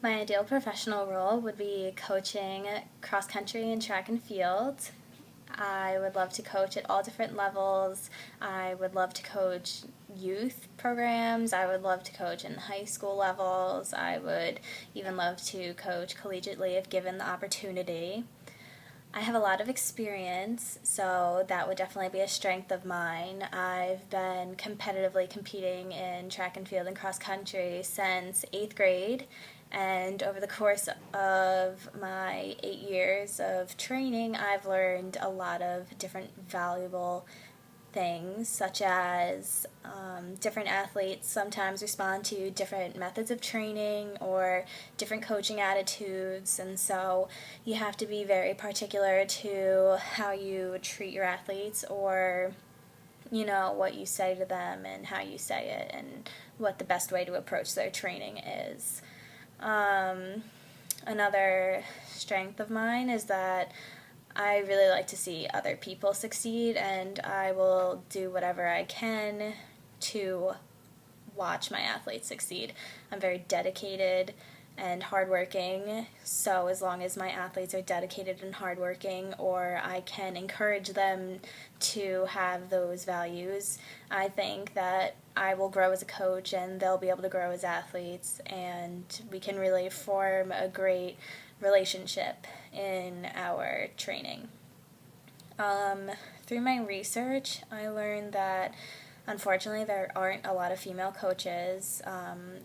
My ideal professional role would be coaching cross country and track and field. I would love to coach at all different levels. I would love to coach youth programs. I would love to coach in high school levels. I would even love to coach collegiately if given the opportunity. I have a lot of experience, so that would definitely be a strength of mine. I've been competitively competing in track and field and cross country since 8th grade, and over the course of my 8 years of training, I've learned a lot of different valuable things, such as different athletes sometimes respond to different methods of training or different coaching attitudes, and so you have to be very particular to how you treat your athletes, or what you say to them and how you say it and what the best way to approach their training is. Another strength of mine is that I really like to see other people succeed, and I will do whatever I can to watch my athletes succeed. I'm very dedicated and hardworking, so as long as my athletes are dedicated and hardworking, or I can encourage them to have those values, I think that I will grow as a coach and they'll be able to grow as athletes, and we can really form a great relationship in our training. Through my research, I learned that unfortunately there aren't a lot of female coaches,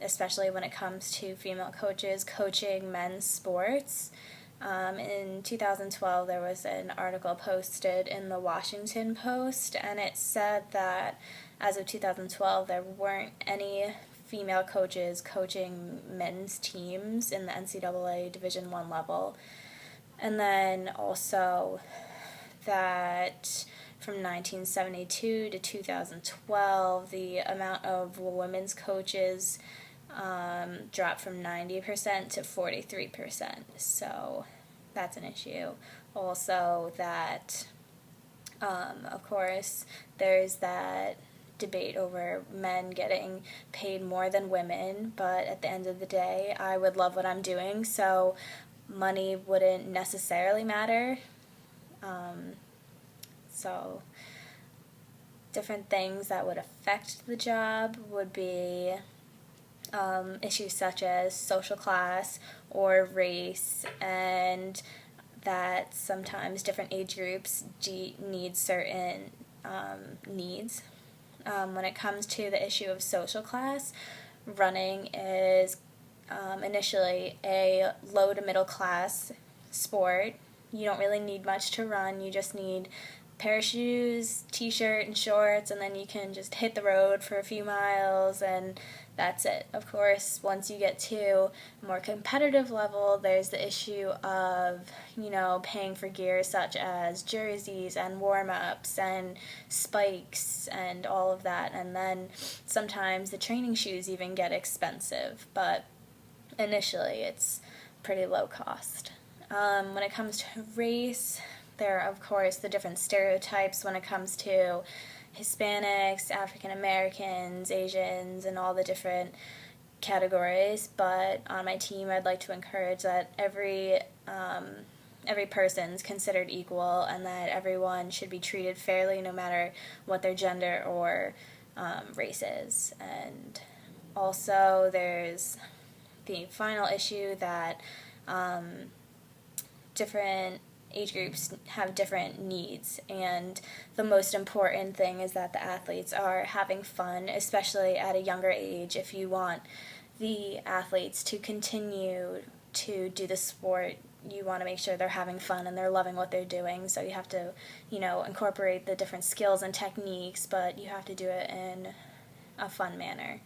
especially when it comes to female coaches coaching men's sports. In 2012, there was an article posted in the Washington Post, and it said that as of 2012, there weren't any female coaches coaching men's teams in the NCAA Division I level. And then also that from 1972 to 2012, the amount of women's coaches dropped from 90% to 43%. So that's an issue. Also that, of course, there's that debate over men getting paid more than women, but at the end of the day, I would love what I'm doing, so money wouldn't necessarily matter. So different things that would affect the job would be issues such as social class or race, and that sometimes different age groups need certain needs. When it comes to the issue of social class, running is initially a low to middle class sport. You don't really need much to run. You just need a pair of shoes, t-shirt, and shorts, and then you can just hit the road for a few miles, and that's it. Of course, once you get to a more competitive level, there's the issue of, paying for gear such as jerseys and warm-ups and spikes and all of that, and then sometimes the training shoes even get expensive, but initially it's pretty low cost. When it comes to race, there are, of course, the different stereotypes when it comes to Hispanics, African Americans, Asians, and all the different categories. But on my team, I'd like to encourage that every person's considered equal, and that everyone should be treated fairly no matter what their gender or race is. And also, there's the final issue that different age groups have different needs, and the most important thing is that the athletes are having fun, especially at a younger age. If you want the athletes to continue to do the sport, you want to make sure they're having fun and they're loving what they're doing, so you have to, incorporate the different skills and techniques, but you have to do it in a fun manner,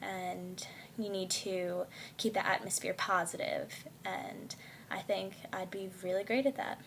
and you need to keep the atmosphere positive, and I think I'd be really great at that.